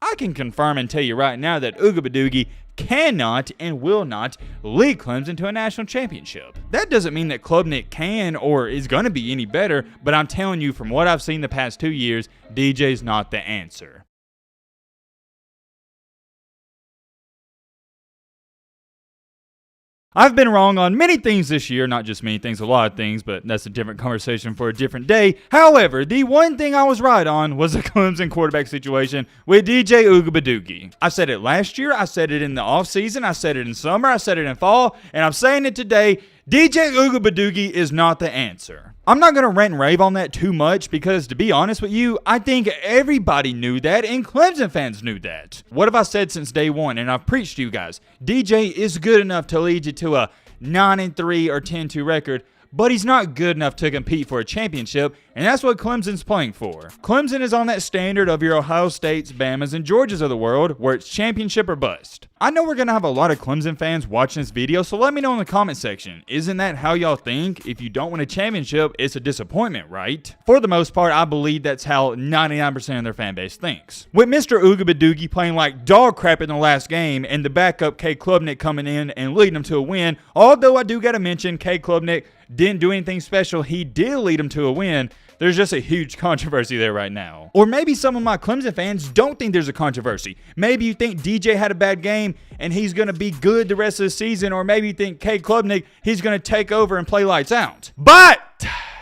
I can confirm and tell you right now that Ooga cannot and will not lead Clemson to a national championship. That doesn't mean that Klubnik can or is going to be any better, but I'm telling you from what I've seen the past 2 years, DJ's not the answer. I've been wrong on many things this year, not just many things, a lot of things, but that's a different conversation for a different day. However, the one thing I was right on was the Clemson quarterback situation with DJ Ooga. I said it last year, I said it in the offseason, I said it in summer, I said it in fall, and I'm saying it today. DJ Ooga is not the answer. I'm not going to rant and rave on that too much because, to be honest with you, I think everybody knew that and Clemson fans knew that. What have I said since day one? And I've preached to you guys. DJ is good enough to lead you to a 9-3 or 10-2 record, but he's not good enough to compete for a championship, and that's what Clemson's playing for. Clemson is on that standard of your Ohio States, Bamas, and Georgias of the world, where it's championship or bust. I know we're going to have a lot of Clemson fans watching this video, so let me know in the comment section. Isn't that how y'all think? If you don't win a championship, it's a disappointment, right? For the most part, I believe that's how 99% of their fan base thinks. With Mr. Ooga playing like dog crap in the last game, and the backup K. Klubnik coming in and leading them to a win, although I do got to mention K. Klubnik didn't do anything special, he did lead them to a win. There's just a huge controversy there right now. Or maybe some of my Clemson fans don't think there's a controversy. Maybe you think DJ had a bad game and he's going to be good the rest of the season, or maybe you think K. Klubnik, he's going to take over and play lights out. But,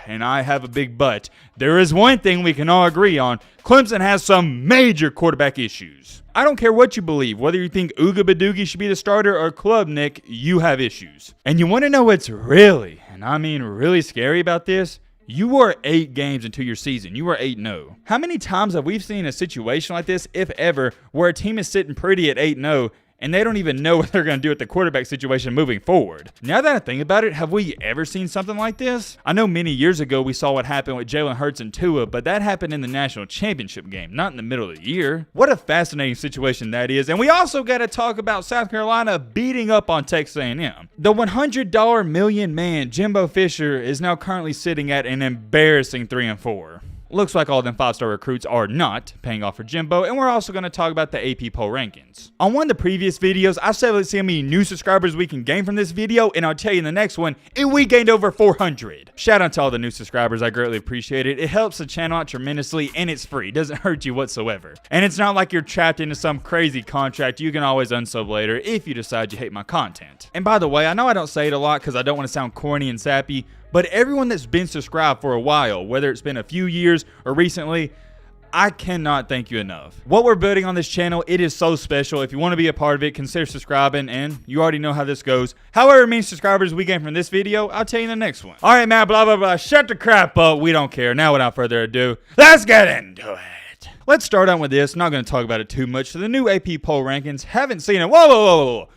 and I have a big but, there is one thing we can all agree on. Clemson has some major quarterback issues. I don't care what you believe, whether you think Ooga should be the starter or Klubnik, you have issues. And you want to know what's really, and I mean really scary about this? You are 8 games into your season. You are 8-0. How many times have we seen a situation like this, if ever, where a team is sitting pretty at 8-0 and they don't even know what they're going to do with the quarterback situation moving forward? Now that I think about it, have we ever seen something like this? I know many years ago we saw what happened with Jalen Hurts and Tua, but that happened in the national championship game, not in the middle of the year. What a fascinating situation that is. And we also got to talk about South Carolina beating up on Texas A&M. The $100 million man, Jimbo Fisher, is now currently sitting at an embarrassing 3-4. Looks like all them 5-star recruits are not paying off for Jimbo, and we're also going to talk about the AP poll rankings. On one of the previous videos, I said let's see how many new subscribers we can gain from this video, and I'll tell you in the next one, we gained over 400. Shout out to all the new subscribers, I greatly appreciate it. It helps the channel out tremendously, and it's free. It doesn't hurt you whatsoever. And it's not like you're trapped into some crazy contract. You can always unsub later if you decide you hate my content. And by the way, I know I don't say it a lot because I don't want to sound corny and sappy, but everyone that's been subscribed for a while, whether it's been a few years or recently, I cannot thank you enough. What we're building on this channel, it is so special. If you want to be a part of it, consider subscribing, and you already know how this goes. However many subscribers we gain from this video, I'll tell you in the next one. All right, man, blah, blah, blah. Shut the crap up. We don't care. Now, without further ado, let's get into it. Let's start out with this. Not going to talk about it too much. So the new AP poll rankings, haven't seen it. Whoa, whoa, whoa, whoa.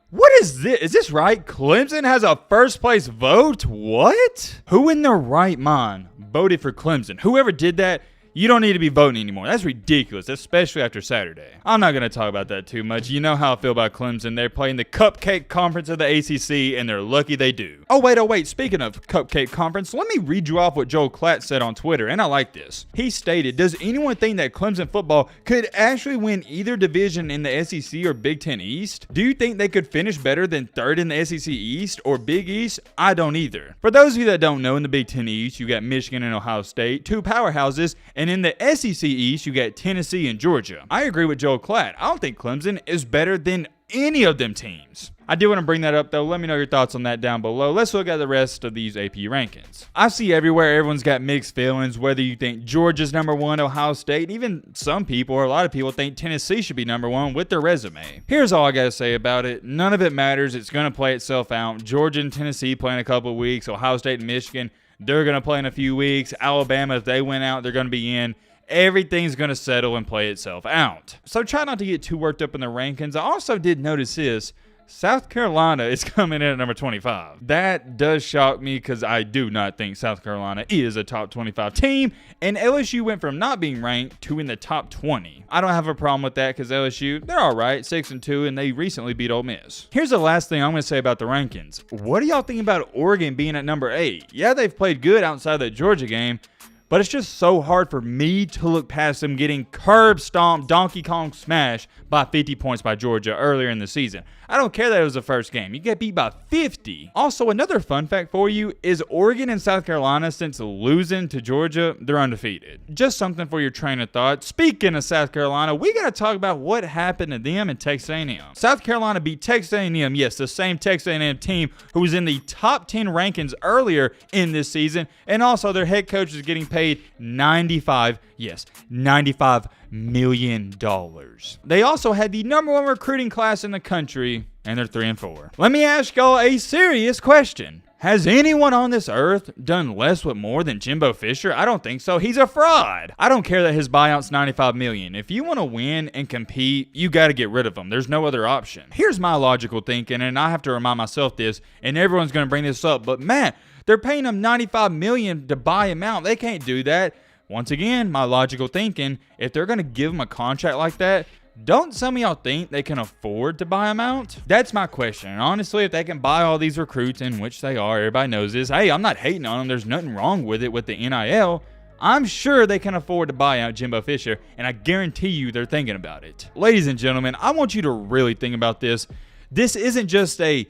What is this? Is this right? Clemson has a first place vote? What? Who in their right mind voted for Clemson? Whoever did that, you don't need to be voting anymore. That's ridiculous, especially after Saturday. I'm not going to talk about that too much. You know how I feel about Clemson. They're playing the Cupcake Conference of the ACC, and they're lucky they do. Oh, wait. Speaking of Cupcake Conference, let me read you off what Joel Klatt said on Twitter, and I like this. He stated, does anyone think that Clemson football could actually win either division in the SEC or Big Ten East? Do you think they could finish better than third in the SEC East or Big East? I don't either. For those of you that don't know, in the Big Ten East, you got Michigan and Ohio State, 2 powerhouses, and in the SEC East, you got Tennessee and Georgia. I agree with Joel Klatt. I don't think Clemson is better than any of them teams. I do want to bring that up, though. Let me know your thoughts on that down below. Let's look at the rest of these AP rankings. I see everywhere everyone's got mixed feelings, whether you think Georgia's number 1, Ohio State, even some people, or a lot of people, think Tennessee should be number 1 with their resume. Here's all I got to say about it. None of it matters. It's going to play itself out. Georgia and Tennessee play in a couple of weeks. Ohio State and Michigan, they're going to play in a few weeks. Alabama, if they win out, they're going to be in. Everything's going to settle and play itself out. So try not to get too worked up in the rankings. I also did notice this. South Carolina is coming in at number 25. That does shock me because I do not think South Carolina is a top 25 team. And LSU went from not being ranked to in the top 20. I don't have a problem with that because LSU, they're all right, 6-2, and they recently beat Ole Miss. Here's the last thing I'm going to say about the rankings. What do y'all think about Oregon being at number 8? Yeah, they've played good outside of the Georgia game, but it's just so hard for me to look past them getting curb stomped, Donkey Kong smash by 50 points by Georgia earlier in the season. I don't care that it was the first game. You get beat by 50. Also, another fun fact for you is Oregon and South Carolina, since losing to Georgia, they're undefeated. Just something for your train of thought. Speaking of South Carolina, we got to talk about what happened to them in Texas A&M. South Carolina beat Texas A&M, yes, the same Texas A&M team who was in the top 10 rankings earlier in this season, and also their head coach is getting paid $95 million. They also had the #1 recruiting class in the country, and they're 3-4. Let me ask y'all a serious question. Has anyone on this earth done less with more than Jimbo Fisher? I don't think so. He's a fraud. I don't care that his buyout's $95 million. If you want to win and compete, you got to get rid of him. There's no other option. Here's my logical thinking, and I have to remind myself this, and everyone's going to bring this up, but man, they're paying him $95 million to buy him out. They can't do that. Once again, my logical thinking, if they're going to give him a contract like that, don't some of y'all think they can afford to buy him out? That's my question. And honestly, if they can buy all these recruits, in which they are, everybody knows this. Hey, I'm not hating on them. There's nothing wrong with it with the NIL. I'm sure they can afford to buy out Jimbo Fisher, and I guarantee you they're thinking about it. Ladies and gentlemen, I want you to really think about this. This isn't just a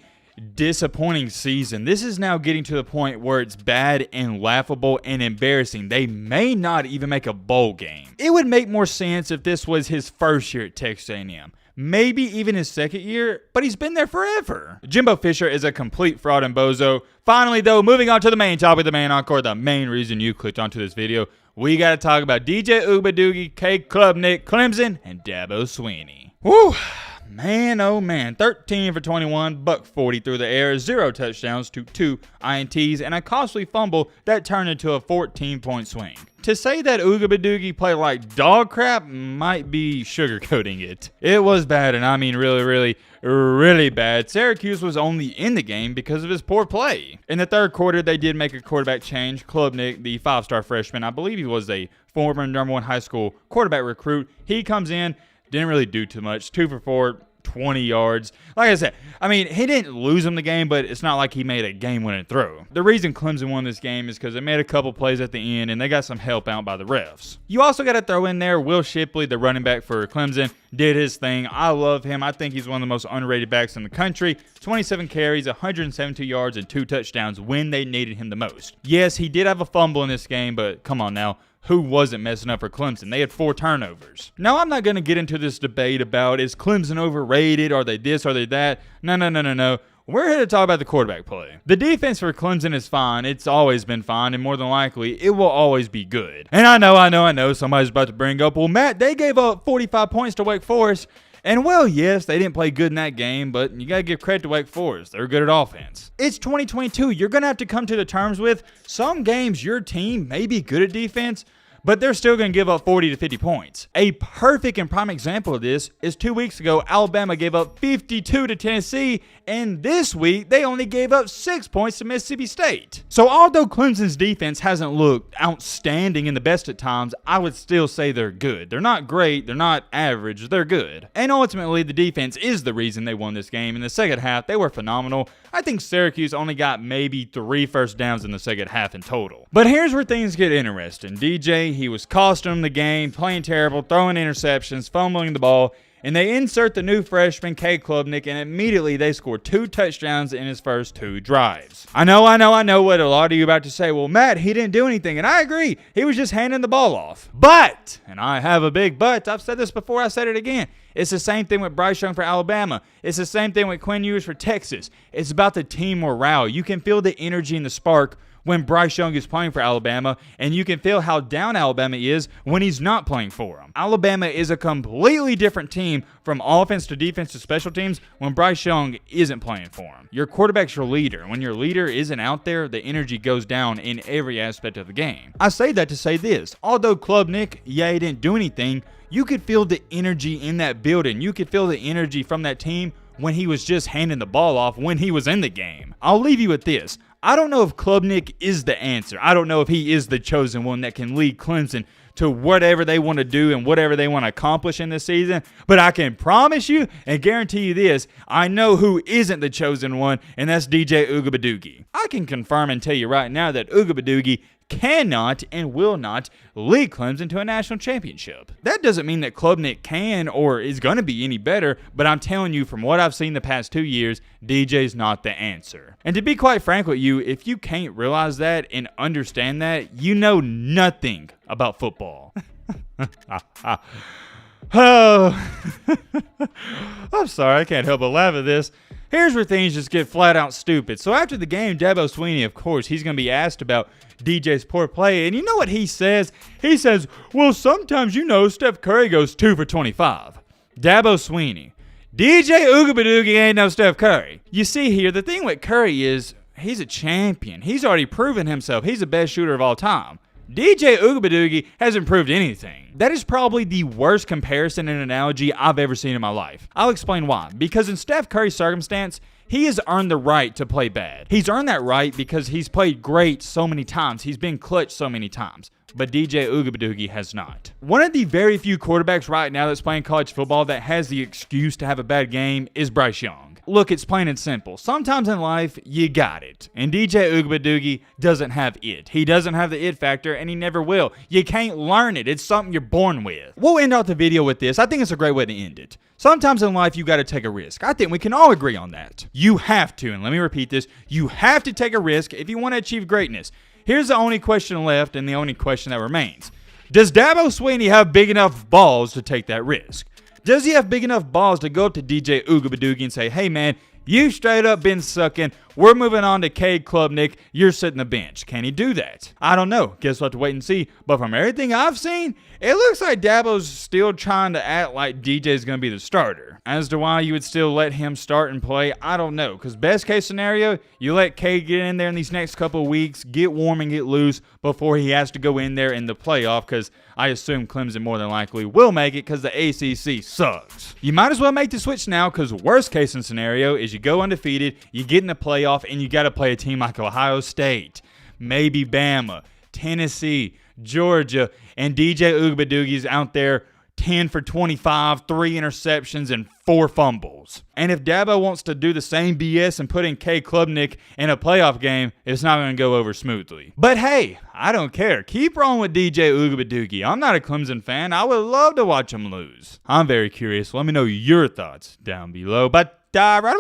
disappointing season. This is now getting to the point where it's bad and laughable and embarrassing. They may not even make a bowl game. It would make more sense if this was his first year at Texas A&M. Maybe even his second year, but he's been there forever. Jimbo Fisher is a complete fraud and bozo. Finally, though, moving on to the main topic, the main encore, the main reason you clicked onto this video, we got to talk about DJ Ugbadugi, K. Klubnik, Clemson, and Dabo Swinney. Woo! Man, oh man, 13 for 21, $140 through the air, 0 touchdowns to 2 INTs, and a costly fumble that turned into a 14-point swing. To say that Ugbadugi played like dog crap might be sugarcoating it. It was bad, and I mean really bad. Syracuse was only in the game because of his poor play. In the third quarter, they did make a quarterback change. Klubnik, the 5-star freshman, I believe he was a former #1 high school quarterback recruit. He comes in. Didn't really do too much. 2 for 4, 20 yards. Like I said, I mean, he didn't lose him the game, but it's not like he made a game-winning throw. The reason Clemson won this game is because they made a couple plays at the end, and they got some help out by the refs. You also got to throw in there Will Shipley, the running back for Clemson, did his thing. I love him. I think he's one of the most underrated backs in the country. 27 carries, 172 yards, and 2 touchdowns when they needed him the most. Yes, he did have a fumble in this game, but come on now. Who wasn't messing up for Clemson? They had 4 turnovers. Now, I'm not going to get into this debate about is Clemson overrated? Are they this? Are they that? No. We're here to talk about the quarterback play. The defense for Clemson is fine. It's always been fine, and more than likely, it will always be good. And I know, somebody's about to bring up, well, Matt, they gave up 45 points to Wake Forest. And well, yes, they didn't play good in that game, but you got to give credit to Wake Forest. They're good at offense. It's 2022. You're going to have to come to the terms with some games your team may be good at defense, but they're still going to give up 40 to 50 points. A perfect and prime example of this is 2 weeks ago, Alabama gave up 52 to Tennessee, and this week they only gave up 6 points to Mississippi State. So although Clemson's defense hasn't looked outstanding in the best at times, I would still say they're good. They're not great, they're not average, they're good. And ultimately, the defense is the reason they won this game. In the second half, they were phenomenal. I think Syracuse only got maybe 3 first downs in the second half in total. But here's where things get interesting. DJ, he was costing them the game, playing terrible, throwing interceptions, fumbling the ball, and they insert the new freshman, K. Klubnik, and immediately they score 2 touchdowns in his first 2 drives. I know what a lot of you are about to say. Well, Matt, he didn't do anything, and I agree. He was just handing the ball off. But, and I have a big but, I've said this before, I said it again. It's the same thing with Bryce Young for Alabama. It's the same thing with Quinn Ewers for Texas. It's about the team morale. You can feel the energy and the spark when Bryce Young is playing for Alabama, and you can feel how down Alabama is when he's not playing for them. Alabama is a completely different team from offense to defense to special teams when Bryce Young isn't playing for them. Your quarterback's your leader. When your leader isn't out there, the energy goes down in every aspect of the game. I say that to say this. Although Klubnik, he didn't do anything, you could feel the energy in that building. You could feel the energy from that team when he was just handing the ball off when he was in the game. I'll leave you with this. I don't know if Klubnik is the answer. I don't know if he is the chosen one that can lead Clemson to whatever they want to do and whatever they want to accomplish in this season. But I can promise you and guarantee you this, I know who isn't the chosen one, and that's DJ Ugbadugi. I can confirm and tell you right now that Ugbadugi cannot and will not lead Clemson to a national championship. That doesn't mean that Klubnik can or is going to be any better, but I'm telling you from what I've seen the past 2 years, DJ's not the answer. And to be quite frank with you, if you can't realize that and understand that, you know nothing about football. Oh, I'm sorry, I can't help but laugh at this. Here's where things just get flat out stupid. So after the game, Dabo Swinney, of course, he's going to be asked about DJ's poor play. And you know what he says? He says, well, sometimes, Steph Curry goes 2 for 25. Dabo Swinney. DJ Oogabadoogie ain't no Steph Curry. You see here, the thing with Curry is he's a champion. He's already proven himself. He's the best shooter of all time. DJ Oogabadoogie hasn't proved anything. That is probably the worst comparison and analogy I've ever seen in my life. I'll explain why. Because in Steph Curry's circumstance, he has earned the right to play bad. He's earned that right because he's played great so many times. He's been clutch so many times. But DJ Oogabadoogie has not. One of the very few quarterbacks right now that's playing college football that has the excuse to have a bad game is Bryce Young. Look, it's plain and simple. Sometimes in life, you got it. And DJ Oogabadoogie doesn't have it. He doesn't have the it factor, and he never will. You can't learn it. It's something you're born with. We'll end off the video with this. I think it's a great way to end it. Sometimes in life, you got to take a risk. I think we can all agree on that. You have to, and let me repeat this, you have to take a risk if you want to achieve greatness. Here's the only question left and the only question that remains. Does Dabo Swinney have big enough balls to take that risk? Does he have big enough balls to go up to DJ Oogabadoogie and say, hey man, you straight up been sucking. We're moving on to Cade Klubnik. You're sitting the bench. Can he do that? I don't know. Guess we'll have to wait and see. But from everything I've seen, it looks like Dabo's still trying to act like DJ's going to be the starter. As to why you would still let him start and play, I don't know. Because best case scenario, you let Cade get in there in these next couple of weeks, get warm and get loose before he has to go in there in the playoff. Because I assume Clemson more than likely will make it because the ACC sucks. You might as well make the switch now because worst case scenario is you go undefeated, you get in the playoff, and you got to play a team like Ohio State, maybe Bama, Tennessee, Georgia, and DJ Oogbadoogie's out there 10 for 25, 3 interceptions, and 4 fumbles. And if Dabo wants to do the same BS and put in Cade Klubnik in a playoff game, it's not going to go over smoothly. But hey, I don't care. Keep rolling with DJ Oogabadoogie. I'm not a Clemson fan. I would love to watch him lose. I'm very curious. Let me know your thoughts down below. But right about